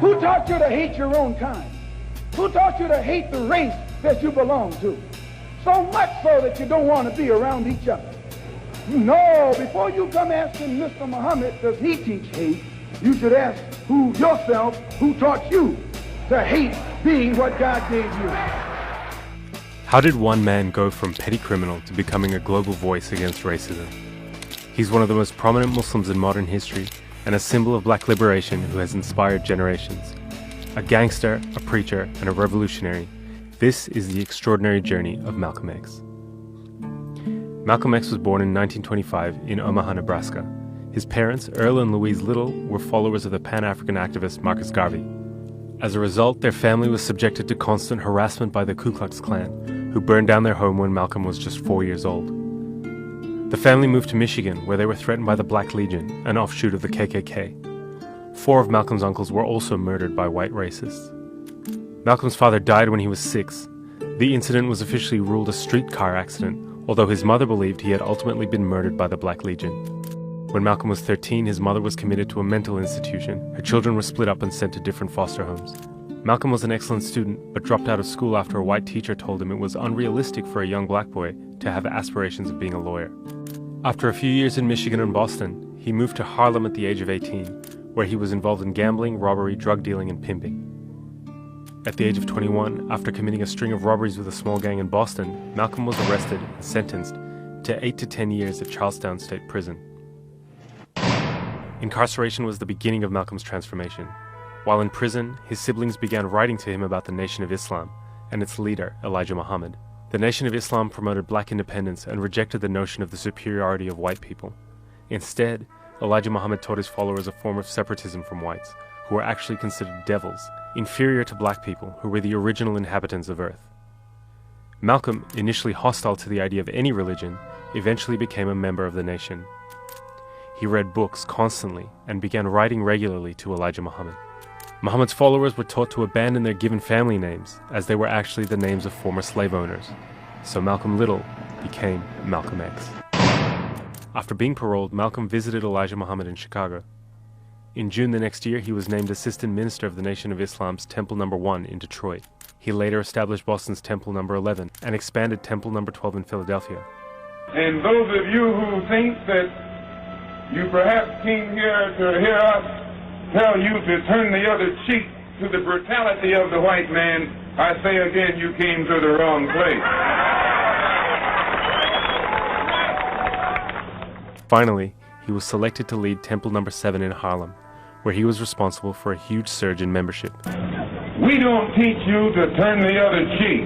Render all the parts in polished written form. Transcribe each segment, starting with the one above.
Who taught you to hate your own kind? Who taught you to hate the race that you belong to? So much so that you don't want to be around each other. No, before you come asking Mr. Muhammad, does he teach hate, you should ask yourself who taught you to hate being what God gave you. How did one man go from petty criminal to becoming a global voice against racism? He's one of the most prominent Muslims in modern history and a symbol of black liberation who has inspired generations. A gangster, a preacher, and a revolutionary, this is the extraordinary journey of Malcolm X. Malcolm X was born in 1925 in Omaha, Nebraska. His parents, Earl and Louise Little, were followers of the Pan-African activist Marcus Garvey. As a result, their family was subjected to constant harassment by the Ku Klux Klan, who burned down their home when Malcolm was just 4 years old. The family moved to Michigan, where they were threatened by the Black Legion, an offshoot of the KKK. 4 of Malcolm's uncles were also murdered by white racists. Malcolm's father died when he was 6. The incident was officially ruled a streetcar accident, although his mother believed he had ultimately been murdered by the Black Legion. When Malcolm was 13, his mother was committed to a mental institution. Her children were split up and sent to different foster homes. Malcolm was an excellent student, but dropped out of school after a white teacher told him it was unrealistic for a young black boy to have aspirations of being a lawyer. After a few years in Michigan and Boston, he moved to Harlem at the age of 18, where he was involved in gambling, robbery, drug dealing, and pimping. At the age of 21, after committing a string of robberies with a small gang in Boston, Malcolm was arrested and sentenced to 8 to 10 years at Charlestown State Prison. Incarceration was the beginning of Malcolm's transformation. While in prison, his siblings began writing to him about the Nation of Islam and its leader, Elijah Muhammad. The Nation of Islam promoted black independence and rejected the notion of the superiority of white people. Instead, Elijah Muhammad taught his followers a form of separatism from whites, who were actually considered devils, inferior to black people who were the original inhabitants of Earth. Malcolm, initially hostile to the idea of any religion, eventually became a member of the nation. He read books constantly and began writing regularly to Elijah Muhammad. Muhammad's followers were taught to abandon their given family names, as they were actually the names of former slave owners. So Malcolm Little became Malcolm X. After being paroled, Malcolm visited Elijah Muhammad in Chicago. In June the next year, he was named Assistant Minister of the Nation of Islam's Temple No. 1 in Detroit. He later established Boston's Temple No. 11 and expanded Temple No. 12 in Philadelphia. And those of you who think that you perhaps came here to hear us tell you to turn the other cheek to the brutality of the white man, I say again, you came to the wrong place. Finally, he was selected to lead Temple No. 7 in Harlem, where he was responsible for a huge surge in membership. We don't teach you to turn the other cheek.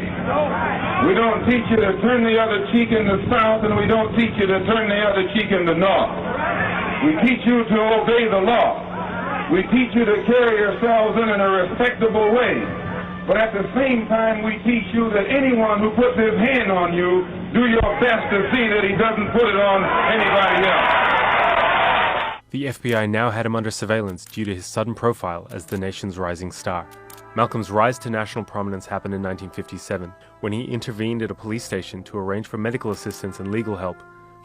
We don't teach you to turn the other cheek in the South, and we don't teach you to turn the other cheek in the North. We teach you to obey the law. We teach you to carry yourselves in a respectable way. But at the same time, we teach you that anyone who puts his hand on you, do your best to see that he doesn't put it on anybody else. The FBI now had him under surveillance due to his sudden profile as the nation's rising star. Malcolm's rise to national prominence happened in 1957, when he intervened at a police station to arrange for medical assistance and legal help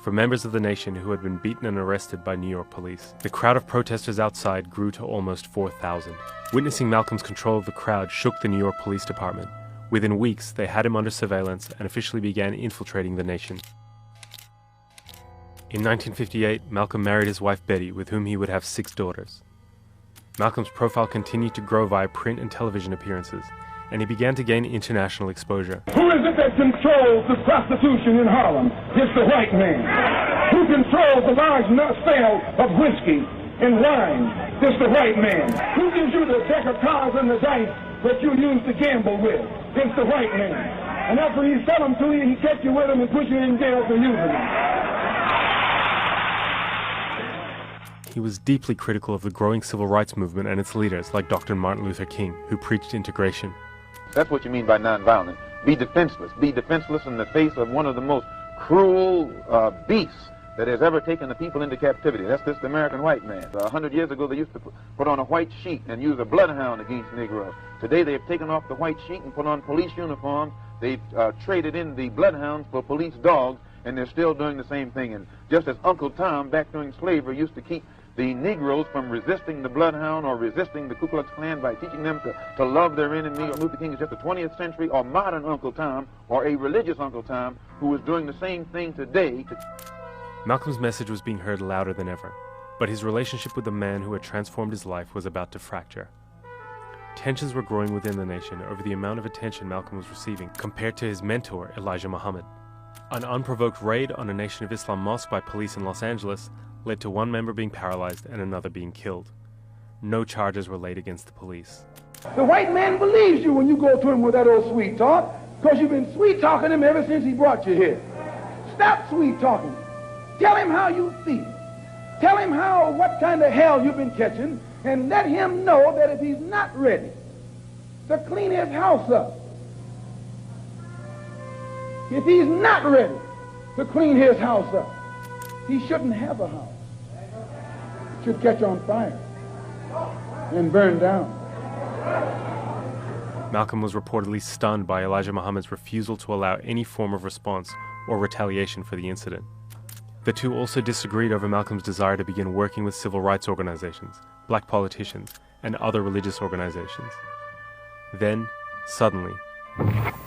for members of the nation who had been beaten and arrested by New York police. The crowd of protesters outside grew to almost 4,000. Witnessing Malcolm's control of the crowd shook the New York Police Department. Within weeks, they had him under surveillance and officially began infiltrating the nation. In 1958, Malcolm married his wife Betty, with whom he would have 6 daughters. Malcolm's profile continued to grow via print and television appearances, and he began to gain international exposure. Who is it that controls the prostitution in Harlem? It's the white man. Who controls the large sale of whiskey and wine? It's the white man. Who gives you the deck of cards and the dice that you use to gamble with? It's the white man. And after he sell them to you, he catch you with them and put you in jail for using them. He was deeply critical of the growing civil rights movement and its leaders, like Dr. Martin Luther King, who preached integration. That's what you mean by nonviolent. Be defenseless. Be defenseless in the face of one of the most cruel beasts that has ever taken the people into captivity. That's this American white man. 100 years ago, they used to put on a white sheet and use a bloodhound against Negroes. Today, they've taken off the white sheet and put on police uniforms. They've traded in the bloodhounds for police dogs, and they're still doing the same thing. And just as Uncle Tom, back during slavery, used to keep the Negroes from resisting the Bloodhound or resisting the Ku Klux Klan by teaching them to love their enemy. Martin Luther King is just a 20th century or modern Uncle Tom or a religious Uncle Tom who is doing the same thing today. Malcolm's message was being heard louder than ever, but his relationship with the man who had transformed his life was about to fracture. Tensions were growing within the nation over the amount of attention Malcolm was receiving compared to his mentor, Elijah Muhammad. An unprovoked raid on a Nation of Islam mosque by police in Los Angeles led to one member being paralyzed and another being killed. No charges were laid against the police. The white man believes you when you go to him with that old sweet talk, because you've been sweet talking him ever since he brought you here. Stop sweet talking. Tell him how you feel. Tell him what kind of hell you've been catching, and let him know that if he's not ready to clean his house up, if he's not ready to clean his house up, he shouldn't have a house. It should catch on fire and burn down. Malcolm was reportedly stunned by Elijah Muhammad's refusal to allow any form of response or retaliation for the incident. The two also disagreed over Malcolm's desire to begin working with civil rights organizations, black politicians, and other religious organizations. Then, suddenly...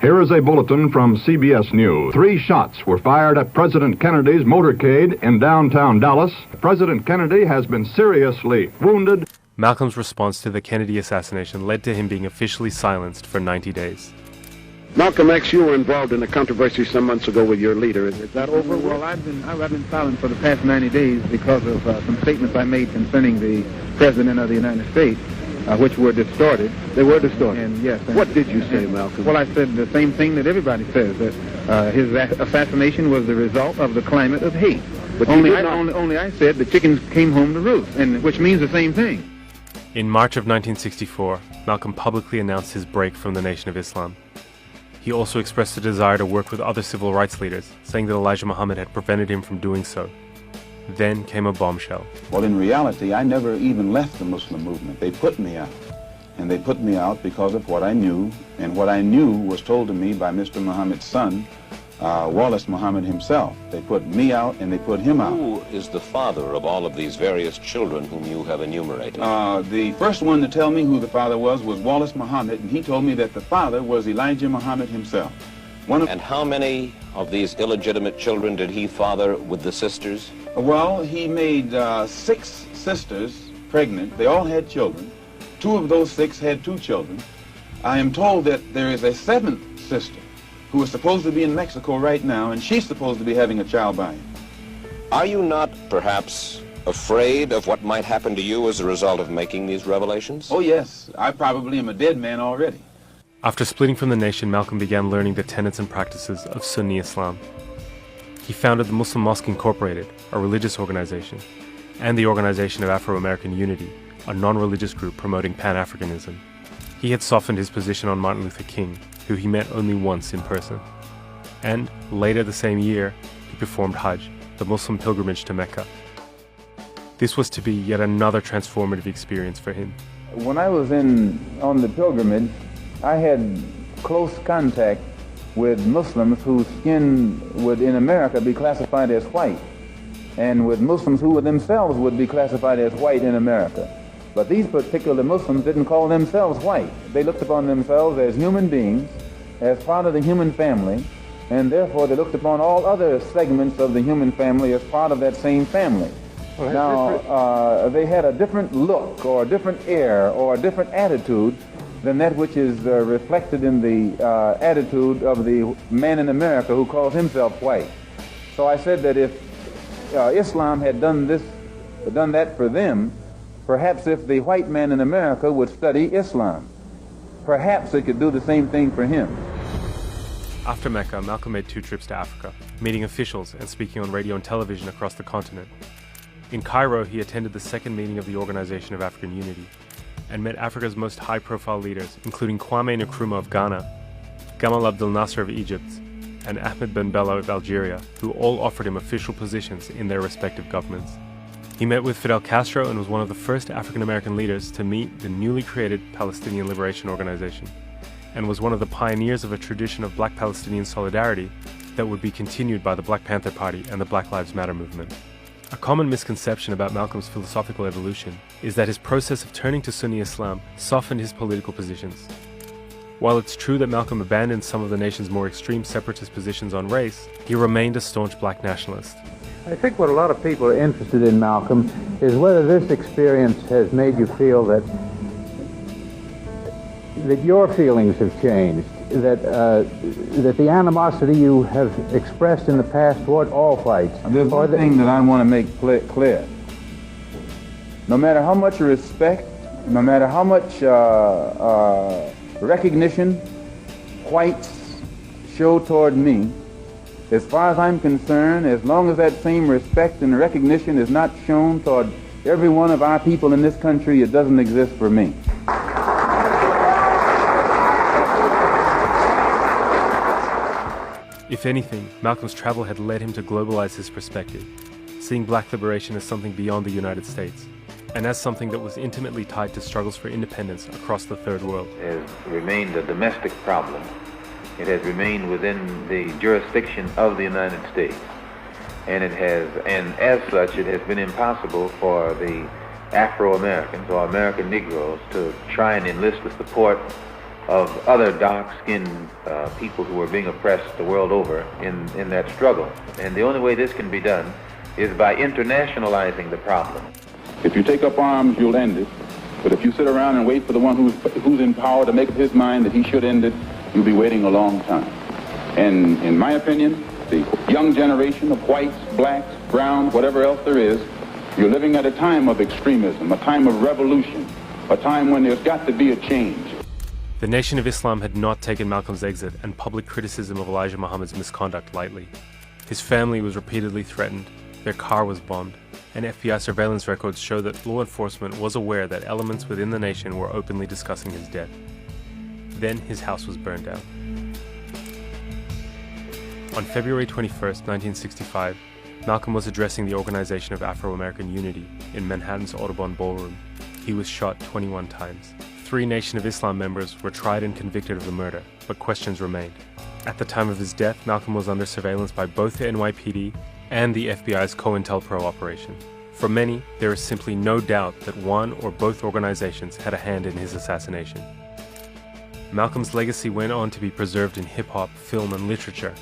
Here is a bulletin from CBS News. 3 shots were fired at President Kennedy's motorcade in downtown Dallas. President Kennedy has been seriously wounded. Malcolm's response to the Kennedy assassination led to him being officially silenced for 90 days. Malcolm X, you were involved in a controversy some months ago with your leader. Is that over? Well, I've been silent for the past 90 days because of some statements I made concerning the President of the United States, which were distorted. They were distorted? And yes. What did you say, Malcolm? Well, I said the same thing that everybody says, that his assassination was the result of the climate of hate. But only I said the chickens came home to roost, and which means the same thing. In March of 1964, Malcolm publicly announced his break from the Nation of Islam. He also expressed a desire to work with other civil rights leaders, saying that Elijah Muhammad had prevented him from doing so. Then came a bombshell. Well, in reality, I never even left the Muslim movement. They put me out. And they put me out because of what I knew, and what I knew was told to me by Mr. Muhammad's son, Wallace Muhammad himself. They put me out and they put him out. Who is the father of all of these various children whom you have enumerated? The first one to tell me who the father was Wallace Muhammad, and he told me that the father was Elijah Muhammad himself. And how many of these illegitimate children did he father with the sisters? Well, he made 6 sisters pregnant. They all had children. 2 of those 6 had 2 children. I am told that there is a 7th sister who is supposed to be in Mexico right now, and she's supposed to be having a child by him. Are you not, perhaps, afraid of what might happen to you as a result of making these revelations? Oh, yes. I probably am a dead man already. After splitting from the nation, Malcolm began learning the tenets and practices of Sunni Islam. He founded the Muslim Mosque Incorporated, a religious organization, and the Organization of Afro-American Unity, a non-religious group promoting Pan-Africanism. He had softened his position on Martin Luther King, who he met only once in person. And later the same year, he performed Hajj, the Muslim pilgrimage to Mecca. This was to be yet another transformative experience for him. When I was on the pilgrimage, I had close contact with Muslims whose skin would in America be classified as white, and with Muslims who themselves would be classified as white in America. But these particular Muslims didn't call themselves white. They looked upon themselves as human beings, as part of the human family, and therefore they looked upon all other segments of the human family as part of that same family. Now, they had a different look or a different air or a different attitude than that which is reflected in the attitude of the man in America who calls himself white. So I said that if Islam had done that for them, perhaps if the white man in America would study Islam, perhaps it could do the same thing for him. After Mecca, Malcolm made 2 trips to Africa, meeting officials and speaking on radio and television across the continent. In Cairo, he attended the 2nd meeting of the Organization of African Unity and met Africa's most high-profile leaders, including Kwame Nkrumah of Ghana, Gamal Abdel Nasser of Egypt, and Ahmed Ben Bella of Algeria, who all offered him official positions in their respective governments. He met with Fidel Castro and was one of the first African-American leaders to meet the newly created Palestinian Liberation Organization, and was one of the pioneers of a tradition of black Palestinian solidarity that would be continued by the Black Panther Party and the Black Lives Matter movement. A common misconception about Malcolm's philosophical evolution is that his process of turning to Sunni Islam softened his political positions. While it's true that Malcolm abandoned some of the nation's more extreme separatist positions on race, he remained a staunch black nationalist. I think what a lot of people are interested in, Malcolm, is whether this experience has made you feel that your feelings have changed, that the animosity you have expressed in the past toward all whites. There's one thing that I want to make clear. No matter how much respect, no matter how much recognition whites show toward me, as far as I'm concerned, as long as that same respect and recognition is not shown toward every one of our people in this country, it doesn't exist for me. If anything, Malcolm's travel had led him to globalize his perspective, seeing black liberation as something beyond the United States, and as something that was intimately tied to struggles for independence across the Third World. It has remained a domestic problem. It has remained within the jurisdiction of the United States. And as such, it has been impossible for the Afro-Americans or American Negroes to try and enlist the support of other dark-skinned people who were being oppressed the world over in that struggle. And the only way this can be done is by internationalizing the problem. If you take up arms, you'll end it. But if you sit around and wait for the one who's in power to make up his mind that he should end it, you'll be waiting a long time. And in my opinion, the young generation of whites, blacks, browns, whatever else there is, you're living at a time of extremism, a time of revolution, a time when there's got to be a change. The Nation of Islam had not taken Malcolm's exit and public criticism of Elijah Muhammad's misconduct lightly. His family was repeatedly threatened, their car was bombed, and FBI surveillance records show that law enforcement was aware that elements within the nation were openly discussing his death. Then his house was burned down. On February 21st, 1965, Malcolm was addressing the Organization of Afro-American Unity in Manhattan's Audubon Ballroom. He was shot 21 times. 3 Nation of Islam members were tried and convicted of the murder, but questions remained. At the time of his death, Malcolm was under surveillance by both the NYPD and the FBI's COINTELPRO operation. For many, there is simply no doubt that one or both organizations had a hand in his assassination. Malcolm's legacy went on to be preserved in hip-hop, film, and literature.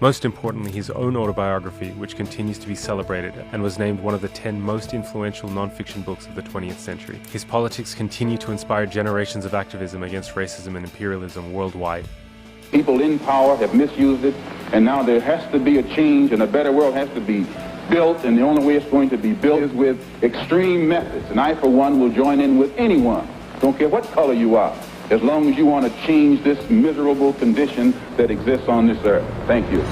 Most importantly, his own autobiography, which continues to be celebrated and was named one of the 10 most influential non-fiction books of the 20th century. His politics continue to inspire generations of activism against racism and imperialism worldwide. People in power have misused it, and now there has to be a change, and a better world has to be built, and the only way it's going to be built is with extreme methods. And I, for one, will join in with anyone, don't care what color you are, as long as you want to change this miserable condition that exists on this earth. Thank you.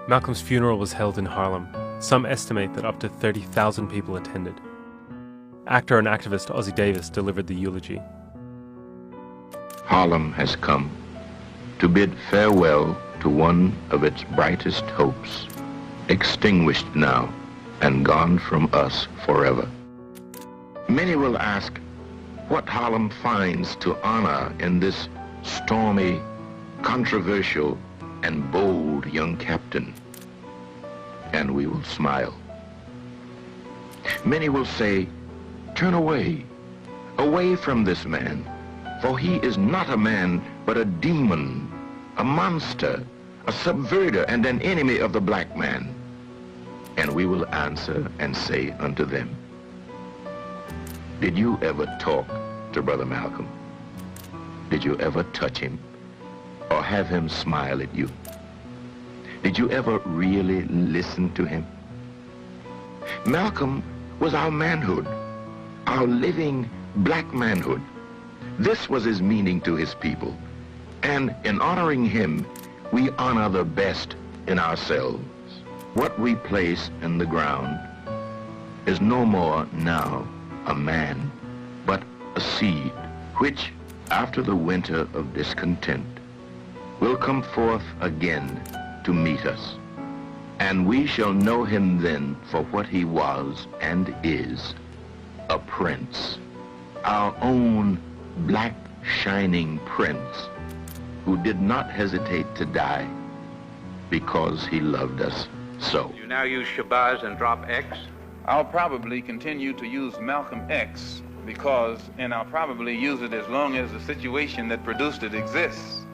Malcolm's funeral was held in Harlem. Some estimate that up to 30,000 people attended. Actor and activist Ossie Davis delivered the eulogy. Harlem has come to bid farewell to one of its brightest hopes, extinguished now and gone from us forever. Many will ask what Harlem finds to honor in this stormy, controversial, and bold young captain. And we will smile. Many will say, turn away, away from this man, for he is not a man, but a demon, a monster, a subverter, and an enemy of the black man. And we will answer and say unto them, did you ever talk to Brother Malcolm? Did you ever touch him or have him smile at you? Did you ever really listen to him? Malcolm was our manhood, our living black manhood. This was his meaning to his people. And in honoring him, we honor the best in ourselves. What we place in the ground is no more now a man, but a seed, which, after the winter of discontent, will come forth again to meet us. And we shall know him then for what he was and is, a prince, our own black shining prince, who did not hesitate to die because he loved us so. You now use Shabazz and drop X? I'll probably continue to use Malcolm X and I'll probably use it as long as the situation that produced it exists.